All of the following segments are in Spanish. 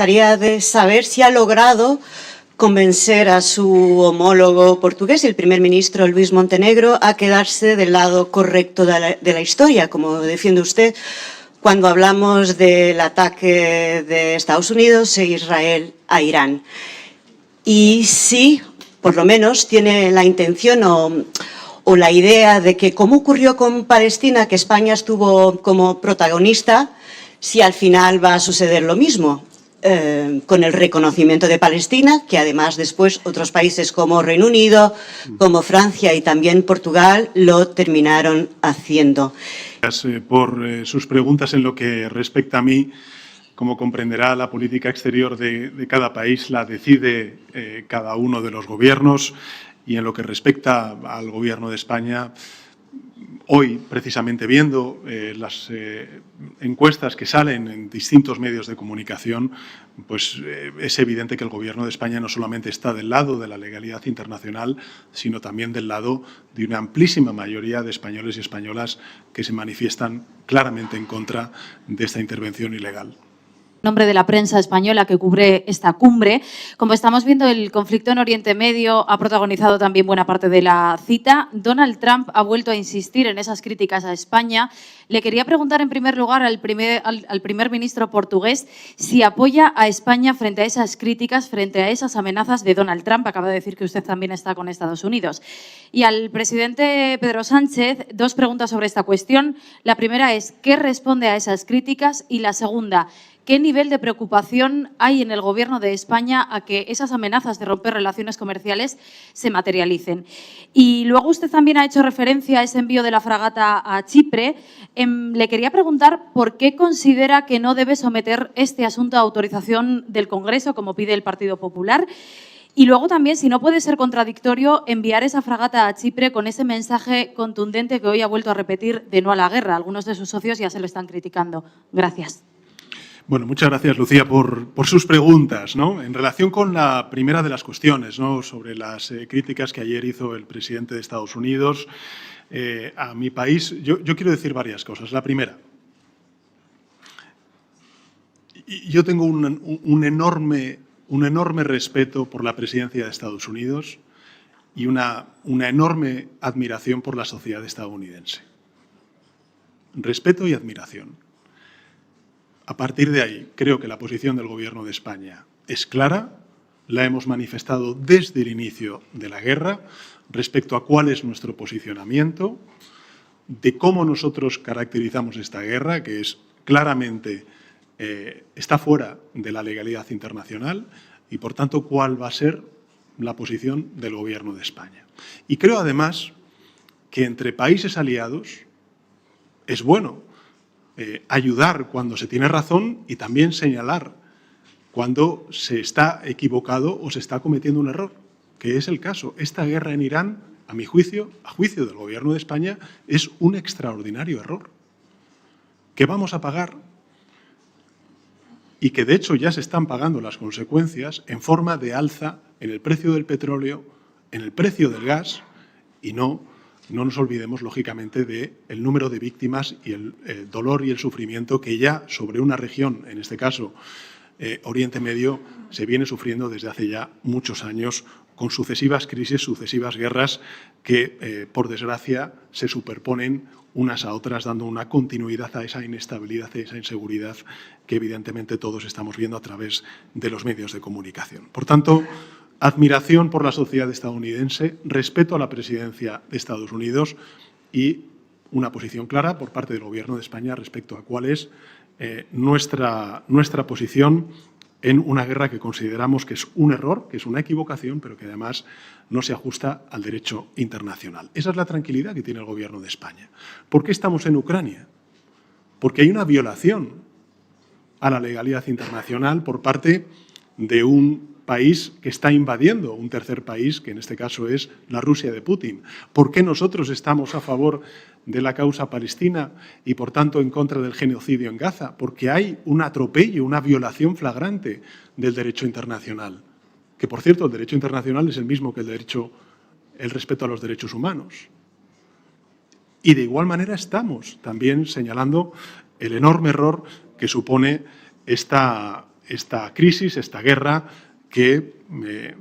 Gustaría de saber si ha logrado convencer a su homólogo portugués, el primer ministro Luis Montenegro, a quedarse del lado correcto de la historia, como defiende usted, cuando hablamos del ataque de Estados Unidos e Israel a Irán. Y si, por lo menos, tiene la intención o la idea de que, como ocurrió con Palestina, que España estuvo como protagonista, si al final va a suceder lo mismo. Con el reconocimiento de Palestina, que además después otros países como Reino Unido, como Francia y también Portugal lo terminaron haciendo. Gracias por sus preguntas. En lo que respecta a mí, como comprenderá, la política exterior de cada país la decide cada uno de los gobiernos, y en lo que respecta al Gobierno de España, hoy, precisamente viendo las encuestas que salen en distintos medios de comunicación, pues es evidente que el Gobierno de España no solamente está del lado de la legalidad internacional, sino también del lado de una amplísima mayoría de españoles y españolas que se manifiestan claramente en contra de esta intervención ilegal. En nombre de la prensa española que cubre esta cumbre. Como estamos viendo, el conflicto en Oriente Medio ha protagonizado también buena parte de la cita. Donald Trump ha vuelto a insistir en esas críticas a España. Le quería preguntar en primer lugar al primer ministro portugués si apoya a España frente a esas críticas, frente a esas amenazas de Donald Trump. Acaba de decir que usted también está con Estados Unidos. Y al presidente Pedro Sánchez, dos preguntas sobre esta cuestión. La primera es, ¿qué responde a esas críticas? Y la segunda, ¿qué nivel de preocupación hay en el Gobierno de España a que esas amenazas de romper relaciones comerciales se materialicen? Y luego usted también ha hecho referencia a ese envío de la fragata a Chipre. Le quería preguntar por qué considera que no debe someter este asunto a autorización del Congreso, como pide el Partido Popular. Y luego también, si no puede ser contradictorio, enviar esa fragata a Chipre con ese mensaje contundente que hoy ha vuelto a repetir de no a la guerra. Algunos de sus socios ya se lo están criticando. Gracias. Bueno, muchas gracias, Lucía, por sus preguntas, ¿no? En relación con la primera de las cuestiones, ¿no?, sobre las críticas que ayer hizo el presidente de Estados Unidos a mi país, yo quiero decir varias cosas. La primera, yo tengo un enorme respeto por la presidencia de Estados Unidos y una enorme admiración por la sociedad estadounidense. Respeto y admiración. A partir de ahí, creo que la posición del Gobierno de España es clara, la hemos manifestado desde el inicio de la guerra respecto a cuál es nuestro posicionamiento, de cómo nosotros caracterizamos esta guerra, que es claramente está fuera de la legalidad internacional, y por tanto cuál va a ser la posición del Gobierno de España. Y creo además que entre países aliados es bueno ayudar cuando se tiene razón y también señalar cuando se está equivocado o se está cometiendo un error, que es el caso. Esta guerra en Irán, a mi juicio, a juicio del Gobierno de España, es un extraordinario error que vamos a pagar y que de hecho ya se están pagando las consecuencias en forma de alza en el precio del petróleo, en el precio del gas, y no nos olvidemos, lógicamente, del número de víctimas y el dolor y el sufrimiento que ya sobre una región, en este caso Oriente Medio, se viene sufriendo desde hace ya muchos años con sucesivas crisis, sucesivas guerras que, por desgracia, se superponen unas a otras, dando una continuidad a esa inestabilidad, a esa inseguridad que evidentemente todos estamos viendo a través de los medios de comunicación. Por tanto, admiración por la sociedad estadounidense, respeto a la presidencia de Estados Unidos y una posición clara por parte del Gobierno de España respecto a cuál es nuestra posición en una guerra que consideramos que es un error, que es una equivocación, pero que además no se ajusta al derecho internacional. Esa es la tranquilidad que tiene el Gobierno de España. ¿Por qué estamos en Ucrania? Porque hay una violación a la legalidad internacional por parte de un país que está invadiendo un tercer país, que en este caso es la Rusia de Putin. ¿Por qué nosotros estamos a favor de la causa palestina y, por tanto, en contra del genocidio en Gaza? Porque hay un atropello, una violación flagrante del derecho internacional. Que, por cierto, el derecho internacional es el mismo que el respeto a los derechos humanos. Y, de igual manera, estamos también señalando el enorme error que supone esta esta crisis, esta guerra que,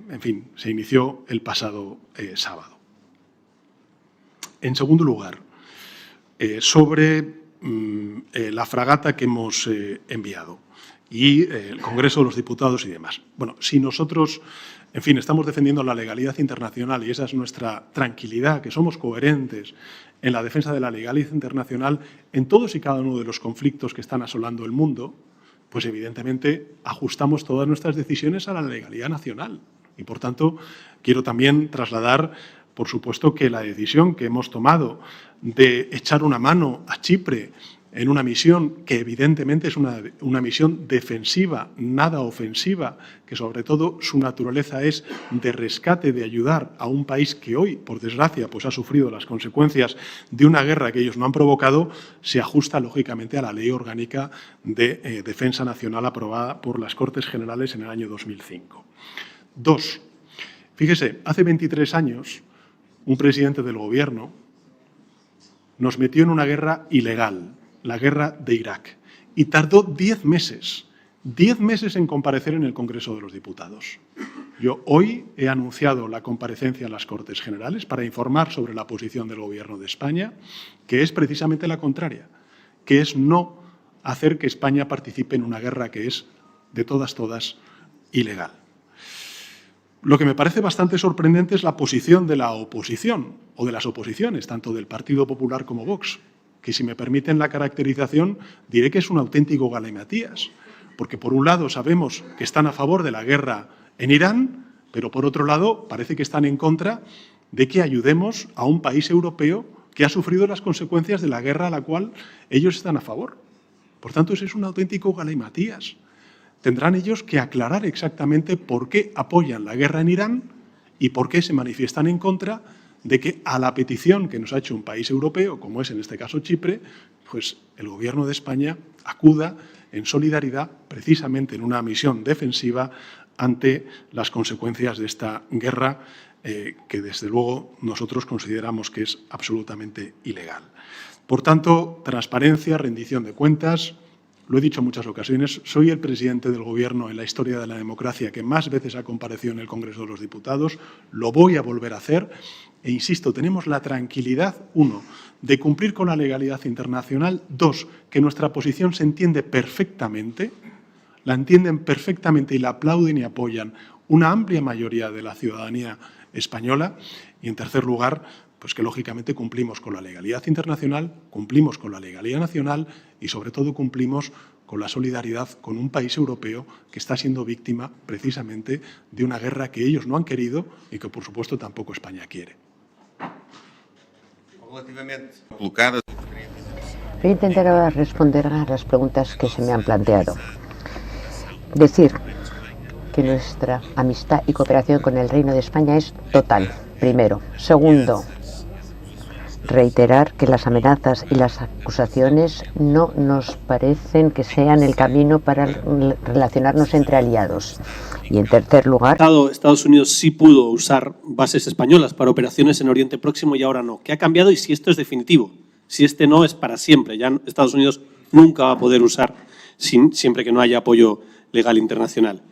en fin, se inició el pasado sábado. En segundo lugar, sobre la fragata que hemos enviado y el Congreso de los Diputados y demás. Bueno, si nosotros, en fin, estamos defendiendo la legalidad internacional y esa es nuestra tranquilidad, que somos coherentes en la defensa de la legalidad internacional en todos y cada uno de los conflictos que están asolando el mundo, pues evidentemente ajustamos todas nuestras decisiones a la legalidad nacional. Y, por tanto, quiero también trasladar, por supuesto, que la decisión que hemos tomado de echar una mano a Chipre en una misión que evidentemente es una misión defensiva, nada ofensiva, que sobre todo su naturaleza es de rescate, de ayudar a un país que hoy, por desgracia, pues ha sufrido las consecuencias de una guerra que ellos no han provocado, se ajusta lógicamente a la Ley Orgánica de Defensa Nacional aprobada por las Cortes Generales en el año 2005. 2. Fíjese, hace 23 años un presidente del Gobierno nos metió en una guerra ilegal, la guerra de Irak, y tardó 10 meses en comparecer en el Congreso de los Diputados. Yo hoy he anunciado la comparecencia en las Cortes Generales para informar sobre la posición del Gobierno de España, que es precisamente la contraria, que es no hacer que España participe en una guerra que es, de todas, ilegal. Lo que me parece bastante sorprendente es la posición de la oposición, o de las oposiciones, tanto del Partido Popular como Vox, que, si me permiten la caracterización, diré que es un auténtico galimatías, porque por un lado sabemos que están a favor de la guerra en Irán, pero por otro lado parece que están en contra de que ayudemos a un país europeo que ha sufrido las consecuencias de la guerra a la cual ellos están a favor. Por tanto, ese es un auténtico galimatías. Tendrán ellos que aclarar exactamente por qué apoyan la guerra en Irán y por qué se manifiestan en contra de que, a la petición que nos ha hecho un país europeo, como es en este caso Chipre, pues el Gobierno de España acuda en solidaridad, precisamente en una misión defensiva, ante las consecuencias de esta guerra que, desde luego, nosotros consideramos que es absolutamente ilegal. Por tanto, transparencia, rendición de cuentas. Lo he dicho en muchas ocasiones, soy el presidente del Gobierno en la historia de la democracia que más veces ha comparecido en el Congreso de los Diputados, lo voy a volver a hacer e, insisto, tenemos la tranquilidad, 1, de cumplir con la legalidad internacional, 2, que nuestra posición se entiende perfectamente, la entienden perfectamente y la aplauden y apoyan una amplia mayoría de la ciudadanía española y, en tercer lugar, pues que lógicamente cumplimos con la legalidad internacional, cumplimos con la legalidad nacional y, sobre todo, cumplimos con la solidaridad con un país europeo que está siendo víctima precisamente de una guerra que ellos no han querido y que, por supuesto, tampoco España quiere. Voy a intentar ahora responder a las preguntas que se me han planteado. Decir que nuestra amistad y cooperación con el Reino de España es total, primero. Segundo, reiterar que las amenazas y las acusaciones no nos parecen que sean el camino para relacionarnos entre aliados. Y, en tercer lugar, Estados Unidos sí pudo usar bases españolas para operaciones en Oriente Próximo y ahora no. ¿Qué ha cambiado y si esto es definitivo? Si este no es para siempre. Ya Estados Unidos nunca va a poder usar siempre que no haya apoyo legal internacional.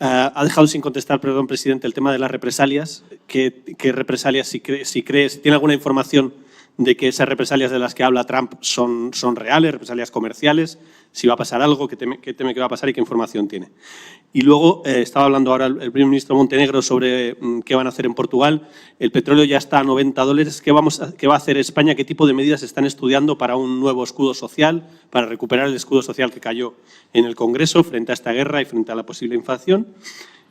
Ha dejado sin contestar, perdón, presidente, el tema de las represalias. ¿Qué represalias, si tiene alguna información de que esas represalias de las que habla Trump son reales, represalias comerciales, si va a pasar algo, qué teme que va a pasar y qué información tiene? Y luego, estaba hablando ahora el primer ministro Montenegro sobre qué van a hacer en Portugal. El petróleo ya está a $90. ¿Qué va a hacer España? ¿Qué tipo de medidas están estudiando para un nuevo escudo social, para recuperar el escudo social que cayó en el Congreso frente a esta guerra y frente a la posible inflación?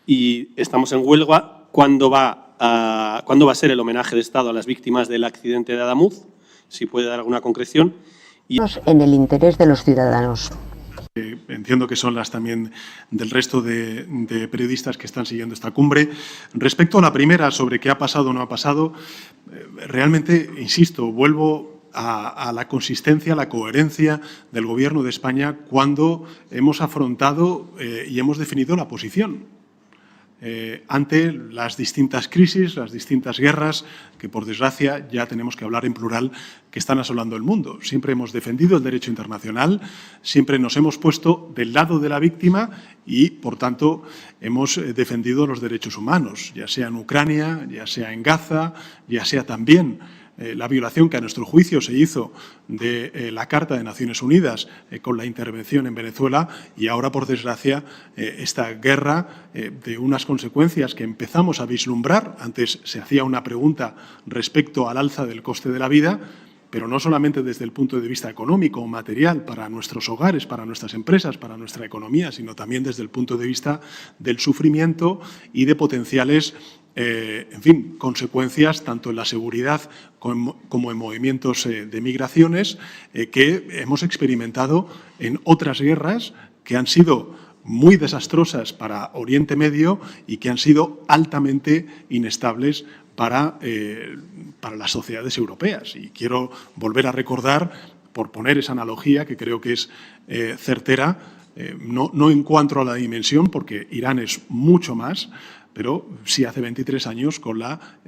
Y estamos en huelga. ¿Cuándo va a ser el homenaje de Estado a las víctimas del accidente de Adamuz? Si puede dar alguna concreción. en el interés de los ciudadanos. Entiendo que son las también del resto de periodistas que están siguiendo esta cumbre. Respecto a la primera, sobre qué ha pasado o no ha pasado, realmente, insisto, vuelvo a la consistencia, a la coherencia del Gobierno de España cuando hemos afrontado y hemos definido la posición. ante las distintas crisis, las distintas guerras que, por desgracia, ya tenemos que hablar en plural, que están asolando el mundo. Siempre hemos defendido el derecho internacional, siempre nos hemos puesto del lado de la víctima y, por tanto, hemos defendido los derechos humanos, ya sea en Ucrania, ya sea en Gaza, ya sea también la violación que a nuestro juicio se hizo de la Carta de Naciones Unidas con la intervención en Venezuela y ahora, por desgracia, esta guerra de unas consecuencias que empezamos a vislumbrar. Antes se hacía una pregunta respecto al alza del coste de la vida, pero no solamente desde el punto de vista económico o material para nuestros hogares, para nuestras empresas, para nuestra economía, sino también desde el punto de vista del sufrimiento y de potenciales en fin, consecuencias tanto en la seguridad como en movimientos de migraciones que hemos experimentado en otras guerras que han sido muy desastrosas para Oriente Medio y que han sido altamente inestables para las sociedades europeas. Y quiero volver a recordar, por poner esa analogía que creo que es certera, no en cuanto a la dimensión, porque Irán es mucho más, pero sí hace 23 años con la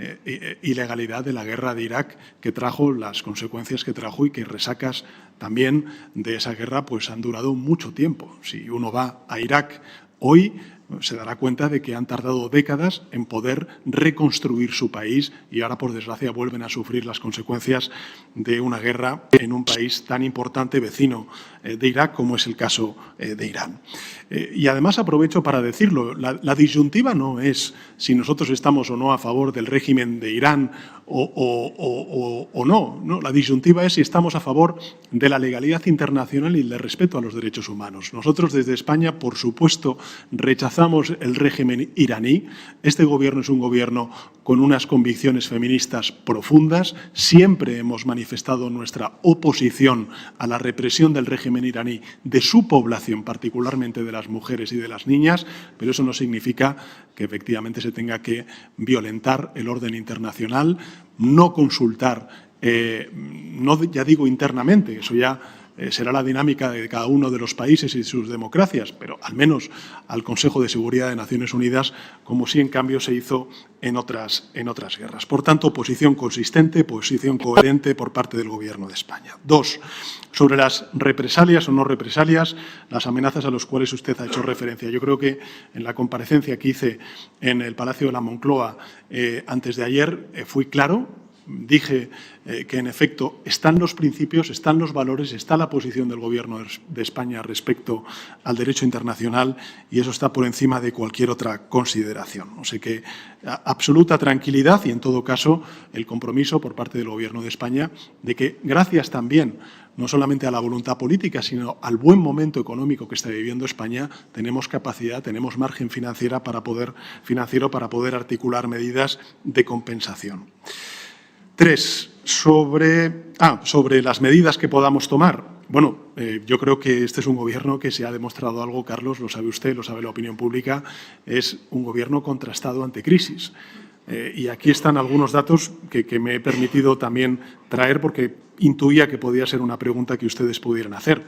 ilegalidad de la guerra de Irak que trajo las consecuencias que trajo y que resacas también de esa guerra pues han durado mucho tiempo. Si uno va a Irak hoy, se dará cuenta de que han tardado décadas en poder reconstruir su país y ahora, por desgracia, vuelven a sufrir las consecuencias de una guerra en un país tan importante vecino de Irak como es el caso de Irán. Y además aprovecho para decirlo, la disyuntiva no es si nosotros estamos o no a favor del régimen de Irán o no. La disyuntiva es si estamos a favor de la legalidad internacional y del respeto a los derechos humanos. Nosotros desde España, por supuesto, rechazamos el régimen iraní. Este gobierno es un gobierno con unas convicciones feministas profundas. Siempre hemos manifestado nuestra oposición a la represión del régimen iraní, de su población, particularmente de las mujeres y de las niñas, pero eso no significa que efectivamente se tenga que violentar el orden internacional, no consultar, no ya digo internamente, eso ya será la dinámica de cada uno de los países y sus democracias, pero al menos al Consejo de Seguridad de Naciones Unidas, como sí en cambio se hizo en otras guerras. Por tanto, posición consistente, posición coherente por parte del Gobierno de España. 2. Sobre las represalias o no represalias, las amenazas a las cuales usted ha hecho referencia. Yo creo que en la comparecencia que hice en el Palacio de la Moncloa antes de ayer fui claro. Dije que, en efecto, están los principios, están los valores, está la posición del Gobierno de España respecto al derecho internacional y eso está por encima de cualquier otra consideración. O sea que absoluta tranquilidad y, en todo caso, el compromiso por parte del Gobierno de España de que, gracias también no solamente a la voluntad política, sino al buen momento económico que está viviendo España, tenemos capacidad, tenemos margen financiero para poder articular medidas de compensación. 3. Sobre las medidas que podamos tomar. Bueno, yo creo que este es un Gobierno que se ha demostrado algo, Carlos, lo sabe usted, lo sabe la opinión pública, es un Gobierno contrastado ante crisis. Y aquí están algunos datos que me he permitido también traer porque intuía que podía ser una pregunta que ustedes pudieran hacer.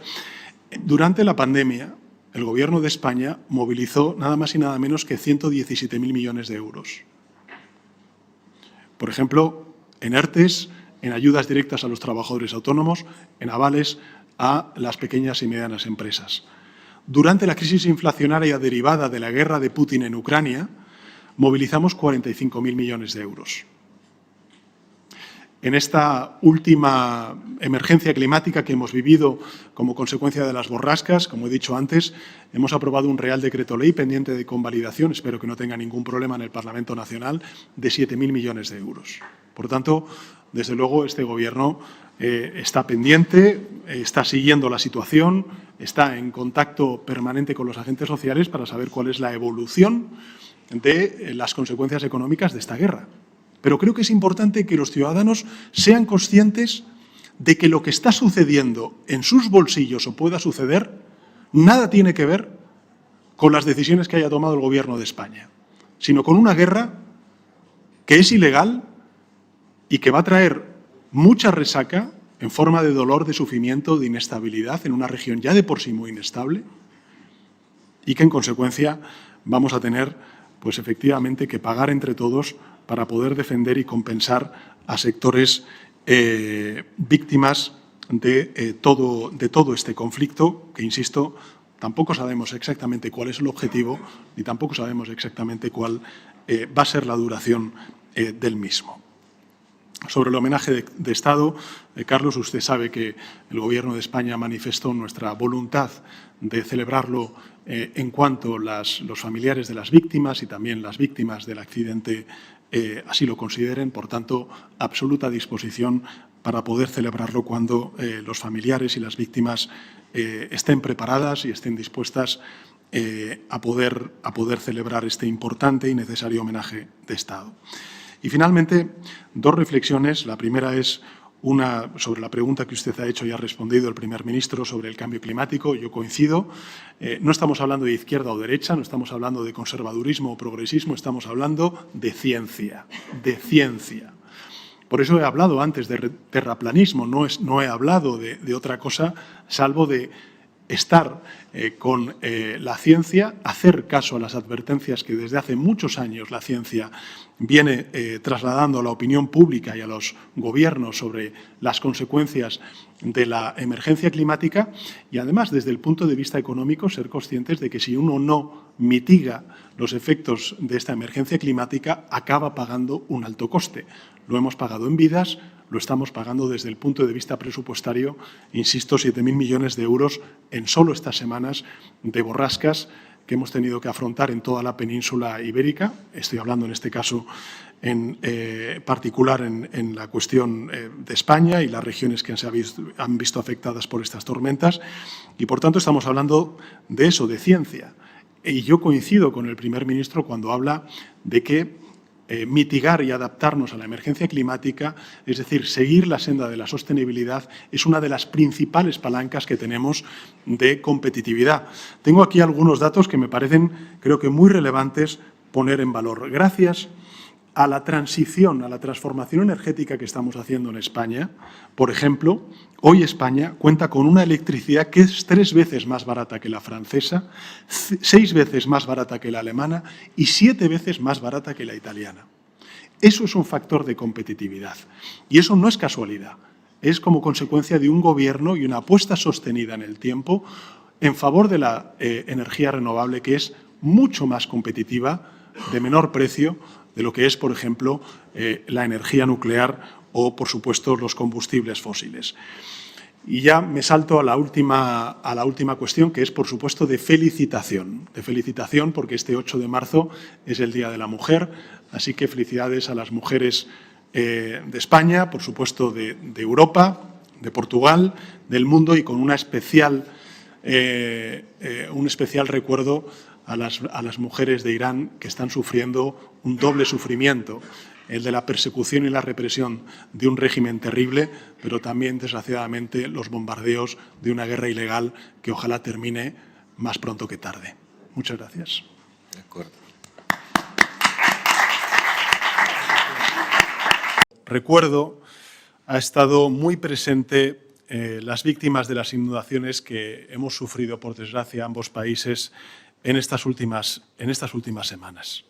Durante la pandemia, el Gobierno de España movilizó nada más y nada menos que 117.000 millones de euros. Por ejemplo, en ERTES, en ayudas directas a los trabajadores autónomos, en avales a las pequeñas y medianas empresas. Durante la crisis inflacionaria derivada de la guerra de Putin en Ucrania, movilizamos 45.000 millones de euros. En esta última emergencia climática que hemos vivido como consecuencia de las borrascas, como he dicho antes, hemos aprobado un Real Decreto Ley pendiente de convalidación, espero que no tenga ningún problema en el Parlamento Nacional, de 7.000 millones de euros. Por tanto, desde luego, este Gobierno está pendiente, está siguiendo la situación, está en contacto permanente con los agentes sociales para saber cuál es la evolución de las consecuencias económicas de esta guerra. Pero creo que es importante que los ciudadanos sean conscientes de que lo que está sucediendo en sus bolsillos o pueda suceder nada tiene que ver con las decisiones que haya tomado el Gobierno de España, sino con una guerra que es ilegal y que va a traer mucha resaca en forma de dolor, de sufrimiento, de inestabilidad en una región ya de por sí muy inestable y que, en consecuencia, vamos a tener pues efectivamente que pagar entre todos para poder defender y compensar a sectores víctimas de todo este conflicto, que, insisto, tampoco sabemos exactamente cuál es el objetivo ni tampoco sabemos exactamente cuál va a ser la duración del mismo. Sobre el homenaje de Estado, Carlos, usted sabe que el Gobierno de España manifestó nuestra voluntad de celebrarlo en cuanto los familiares de las víctimas y también las víctimas del accidente así lo consideren. Por tanto, absoluta disposición para poder celebrarlo cuando los familiares y las víctimas estén preparadas y estén dispuestas a poder celebrar este importante y necesario homenaje de Estado. Y finalmente, dos reflexiones. La primera es una sobre la pregunta que usted ha hecho y ha respondido el primer ministro sobre el cambio climático. Yo coincido. No estamos hablando de izquierda o derecha, no estamos hablando de conservadurismo o progresismo, estamos hablando de ciencia, de ciencia. Por eso he hablado antes de terraplanismo, no he hablado de otra cosa, salvo de estar con la ciencia, hacer caso a las advertencias que desde hace muchos años la ciencia viene trasladando a la opinión pública y a los gobiernos sobre las consecuencias de la emergencia climática y, además, desde el punto de vista económico, ser conscientes de que si uno no mitiga los efectos de esta emergencia climática, acaba pagando un alto coste. Lo hemos pagado en vidas, lo estamos pagando desde el punto de vista presupuestario, insisto, 7.000 millones de euros en solo estas semanas de borrascas que hemos tenido que afrontar en toda la península ibérica. Estoy hablando en este caso en particular en la cuestión de España y las regiones que han visto afectadas por estas tormentas. Y, por tanto, estamos hablando de eso, de ciencia. Y yo coincido con el primer ministro cuando habla de que mitigar y adaptarnos a la emergencia climática, es decir, seguir la senda de la sostenibilidad, es una de las principales palancas que tenemos de competitividad. Tengo aquí algunos datos que me parecen, creo que muy relevantes poner en valor. Gracias a la transición, a la transformación energética que estamos haciendo en España, por ejemplo, hoy España cuenta con una electricidad que es 3 veces más barata que la francesa, 6 veces más barata que la alemana y 7 veces más barata que la italiana. Eso es un factor de competitividad. Y eso no es casualidad. Es como consecuencia de un gobierno y una apuesta sostenida en el tiempo en favor de la energía renovable, que es mucho más competitiva, de menor precio, de lo que es, por ejemplo, la energía nuclear o, por supuesto, los combustibles fósiles. Y ya me salto a la última cuestión, que es, por supuesto, de felicitación. De felicitación porque este 8 de marzo es el Día de la Mujer, así que felicidades a las mujeres de España, por supuesto, de Europa, de Portugal, del mundo, y con un especial recuerdo a las mujeres de Irán, que están sufriendo un doble sufrimiento, el de la persecución y la represión de un régimen terrible, pero también, desgraciadamente, los bombardeos de una guerra ilegal que ojalá termine más pronto que tarde. Muchas gracias. De acuerdo. Recuerdo, ha estado muy presente las víctimas de las inundaciones que hemos sufrido, por desgracia, ambos países en estas últimas semanas.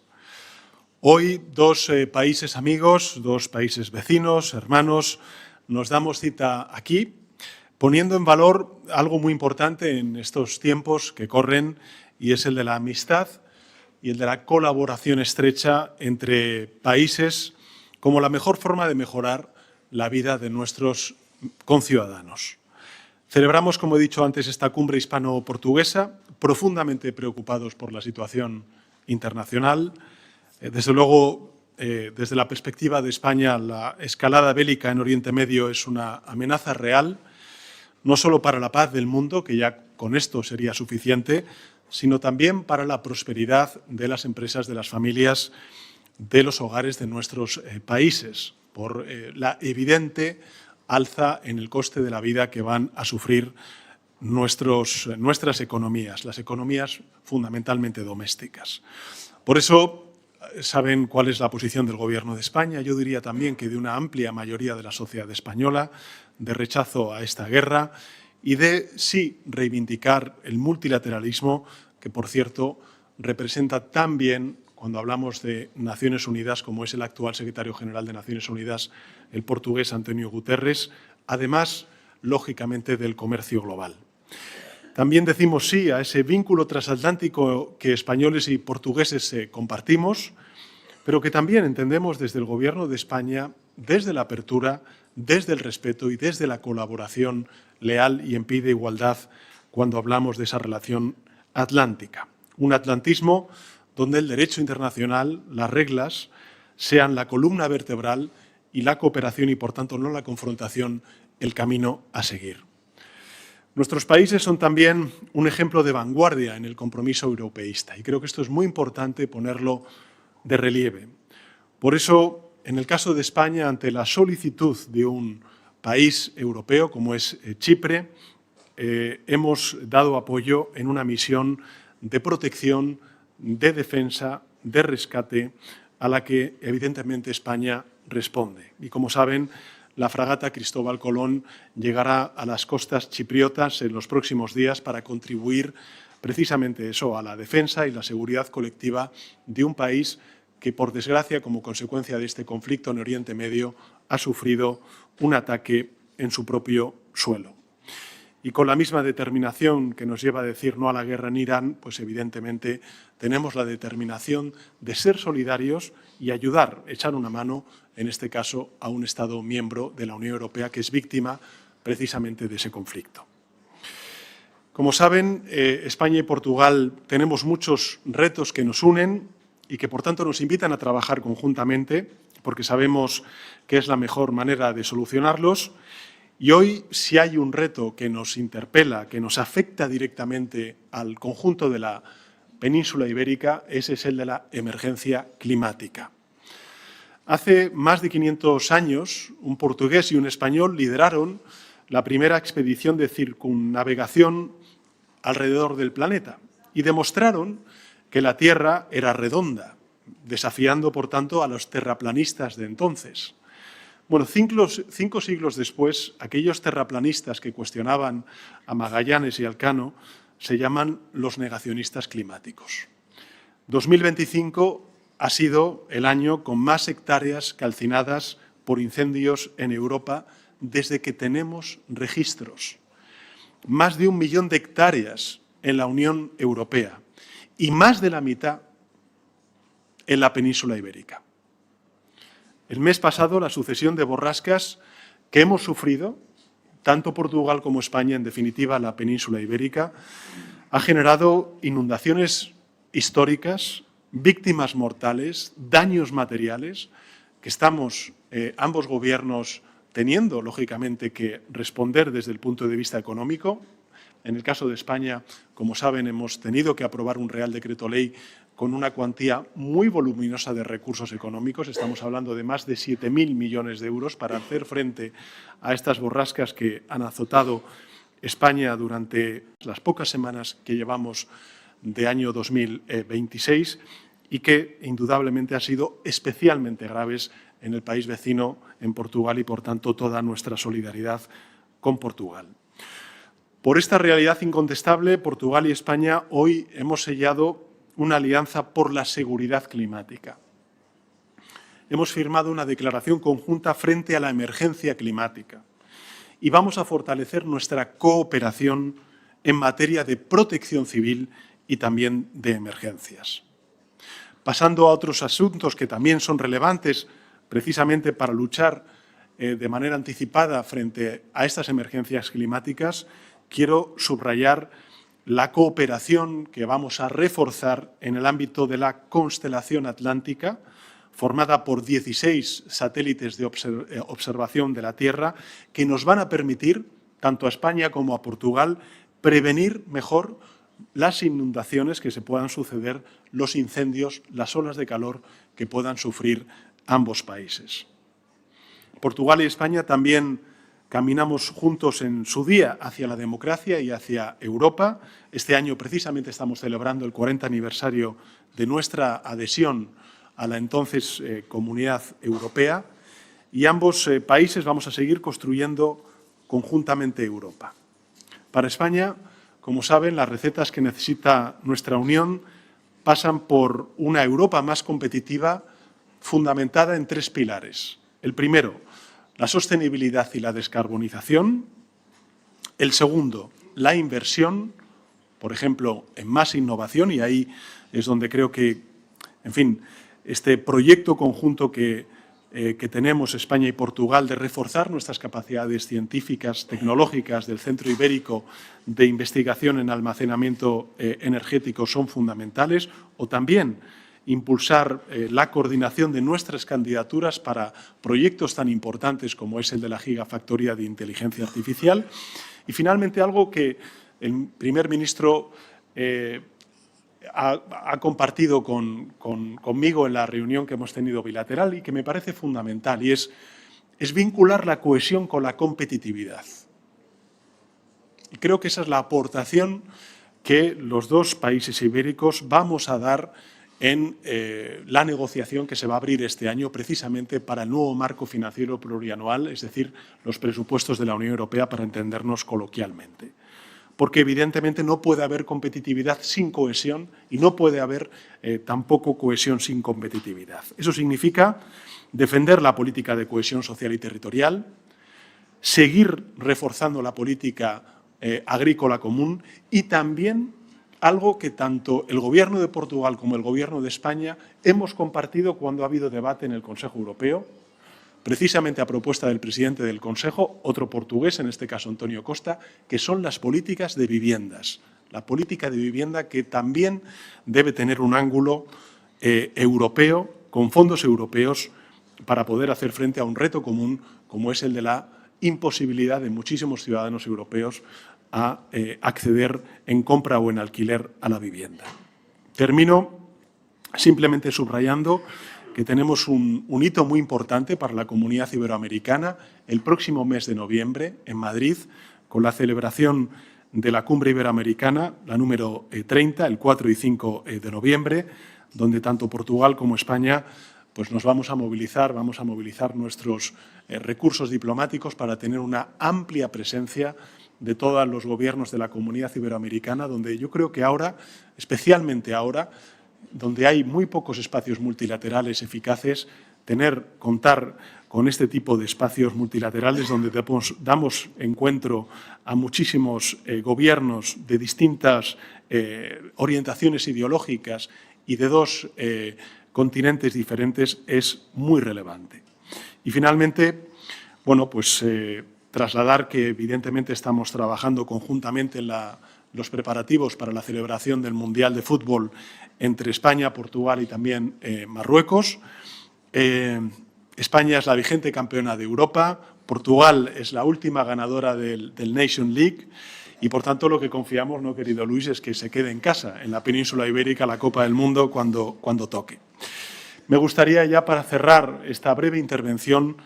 Hoy, dos países amigos, dos países vecinos, hermanos, nos damos cita aquí, poniendo en valor algo muy importante en estos tiempos que corren, y es el de la amistad y el de la colaboración estrecha entre países como la mejor forma de mejorar la vida de nuestros conciudadanos. Celebramos, como he dicho antes, esta cumbre hispano-portuguesa, profundamente preocupados por la situación internacional. Desde luego, desde la perspectiva de España, la escalada bélica en Oriente Medio es una amenaza real, no solo para la paz del mundo, que ya con esto sería suficiente, sino también para la prosperidad de las empresas, de las familias, de los hogares de nuestros países, por la evidente alza en el coste de la vida que van a sufrir nuestras economías, las economías fundamentalmente domésticas. Por eso, saben cuál es la posición del Gobierno de España, yo diría también que de una amplia mayoría de la sociedad española, de rechazo a esta guerra y de, sí, reivindicar el multilateralismo, que, por cierto, representa tan bien cuando hablamos de Naciones Unidas, como es el actual secretario general de Naciones Unidas, el portugués António Guterres, además, lógicamente, del comercio global. También decimos sí a ese vínculo transatlántico que españoles y portugueses compartimos, pero que también entendemos desde el Gobierno de España, desde la apertura, desde el respeto y desde la colaboración leal y en pie de igualdad cuando hablamos de esa relación atlántica. Un atlantismo donde el derecho internacional, las reglas, sean la columna vertebral y la cooperación y, por tanto, no la confrontación, el camino a seguir. Nuestros países son también un ejemplo de vanguardia en el compromiso europeísta y creo que esto es muy importante ponerlo de relieve. Por eso, en el caso de España, ante la solicitud de un país europeo como es Chipre, hemos dado apoyo en una misión de protección, de defensa, de rescate, a la que evidentemente España responde. Y como saben, la fragata Cristóbal Colón llegará a las costas chipriotas en los próximos días para contribuir precisamente eso, a la defensa y la seguridad colectiva de un país que, por desgracia, como consecuencia de este conflicto en Oriente Medio, ha sufrido un ataque en su propio suelo. Y con la misma determinación que nos lleva a decir no a la guerra en Irán, pues evidentemente tenemos la determinación de ser solidarios y ayudar, echar una mano, en este caso, a un Estado miembro de la Unión Europea que es víctima precisamente de ese conflicto. Como saben, España y Portugal tenemos muchos retos que nos unen y que, por tanto, nos invitan a trabajar conjuntamente, porque sabemos que es la mejor manera de solucionarlos. Y hoy, si hay un reto que nos interpela, que nos afecta directamente al conjunto de la península ibérica, ese es el de la emergencia climática. Hace más de 500 años, un portugués y un español lideraron la primera expedición de circunnavegación alrededor del planeta y demostraron que la Tierra era redonda, desafiando, por tanto, a los terraplanistas de entonces. Bueno, 5 siglos después, aquellos terraplanistas que cuestionaban a Magallanes y Elcano se llaman los negacionistas climáticos. 2025 ha sido el año con más hectáreas calcinadas por incendios en Europa desde que tenemos registros. Más de 1 millón de hectáreas en la Unión Europea y más de la mitad en la península ibérica. El mes pasado, la sucesión de borrascas que hemos sufrido, tanto Portugal como España, en definitiva la península ibérica, ha generado inundaciones históricas, víctimas mortales, daños materiales, que estamos ambos gobiernos teniendo, lógicamente, que responder desde el punto de vista económico. En el caso de España, como saben, hemos tenido que aprobar un Real Decreto Ley con una cuantía muy voluminosa de recursos económicos. Estamos hablando de más de 7.000 millones de euros para hacer frente a estas borrascas que han azotado España durante las pocas semanas que llevamos de año 2026 y que indudablemente han sido especialmente graves en el país vecino, en Portugal, y por tanto toda nuestra solidaridad con Portugal. Por esta realidad incontestable, Portugal y España hoy hemos sellado una alianza por la seguridad climática. Hemos firmado una declaración conjunta frente a la emergencia climática y vamos a fortalecer nuestra cooperación en materia de protección civil y también de emergencias. Pasando a otros asuntos que también son relevantes precisamente para luchar de manera anticipada frente a estas emergencias climáticas, quiero subrayar la cooperación que vamos a reforzar en el ámbito de la constelación atlántica, formada por 16 satélites de observación de la Tierra, que nos van a permitir, tanto a España como a Portugal, prevenir mejor las inundaciones que se puedan suceder, los incendios, las olas de calor que puedan sufrir ambos países. Portugal y España también caminamos juntos en su día hacia la democracia y hacia Europa. Este año precisamente estamos celebrando el 40 aniversario de nuestra adhesión a la entonces Comunidad Europea y ambos países vamos a seguir construyendo conjuntamente Europa. Para España, como saben, las recetas que necesita nuestra Unión pasan por una Europa más competitiva fundamentada en 3 pilares. El primero, la sostenibilidad y la descarbonización. El segundo, la inversión, por ejemplo, en más innovación, y ahí es donde creo que, en fin, este proyecto conjunto que tenemos España y Portugal de reforzar nuestras capacidades científicas, tecnológicas del Centro Ibérico de Investigación en Almacenamiento Energético son fundamentales, o también impulsar la coordinación de nuestras candidaturas para proyectos tan importantes como es el de la Gigafactoría de Inteligencia Artificial. Y finalmente algo que el primer ministro ha compartido conmigo en la reunión que hemos tenido bilateral y que me parece fundamental, y es vincular la cohesión con la competitividad. Y creo que esa es la aportación que los 2 países ibéricos vamos a dar en la negociación que se va a abrir este año precisamente para el nuevo marco financiero plurianual, es decir, los presupuestos de la Unión Europea, para entendernos coloquialmente. Porque evidentemente no puede haber competitividad sin cohesión y no puede haber tampoco cohesión sin competitividad. Eso significa defender la política de cohesión social y territorial, seguir reforzando la política agrícola común y también algo que tanto el Gobierno de Portugal como el Gobierno de España hemos compartido cuando ha habido debate en el Consejo Europeo, precisamente a propuesta del presidente del Consejo, otro portugués, en este caso Antonio Costa, que son las políticas de viviendas. La política de vivienda que también debe tener un ángulo europeo, con fondos europeos, para poder hacer frente a un reto común como es el de la imposibilidad de muchísimos ciudadanos europeos a acceder en compra o en alquiler a la vivienda. Termino simplemente subrayando que tenemos un hito muy importante para la comunidad iberoamericana el próximo mes de noviembre en Madrid, con la celebración de la Cumbre Iberoamericana, la número 30, el 4 y 5 de noviembre, donde tanto Portugal como España pues nos vamos a movilizar nuestros recursos diplomáticos para tener una amplia presencia de todos los gobiernos de la comunidad iberoamericana, donde yo creo que ahora, especialmente ahora, donde hay muy pocos espacios multilaterales eficaces, contar con este tipo de espacios multilaterales donde damos encuentro a muchísimos gobiernos de distintas orientaciones ideológicas y de 2 continentes diferentes es muy relevante. Y finalmente, bueno, pues trasladar que evidentemente estamos trabajando conjuntamente en los preparativos para la celebración del Mundial de Fútbol entre España, Portugal y también Marruecos. España es la vigente campeona de Europa, Portugal es la última ganadora del Nation League y, por tanto, lo que confiamos, ¿no, querido Luis?, es que se quede en casa, en la península ibérica, la Copa del Mundo cuando toque. Me gustaría ya, para cerrar esta breve intervención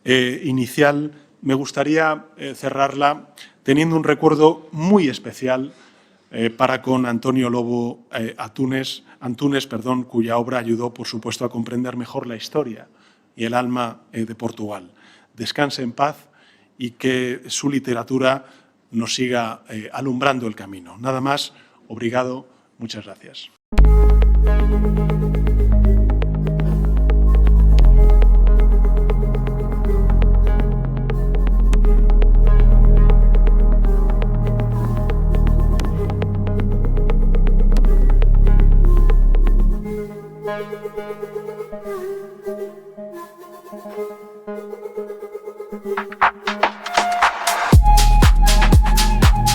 inicial, me gustaría cerrarla teniendo un recuerdo muy especial para con Antonio Lobo Antunes, cuya obra ayudó, por supuesto, a comprender mejor la historia y el alma de Portugal. Descanse en paz y que su literatura nos siga alumbrando el camino. Nada más, obrigado, muchas gracias.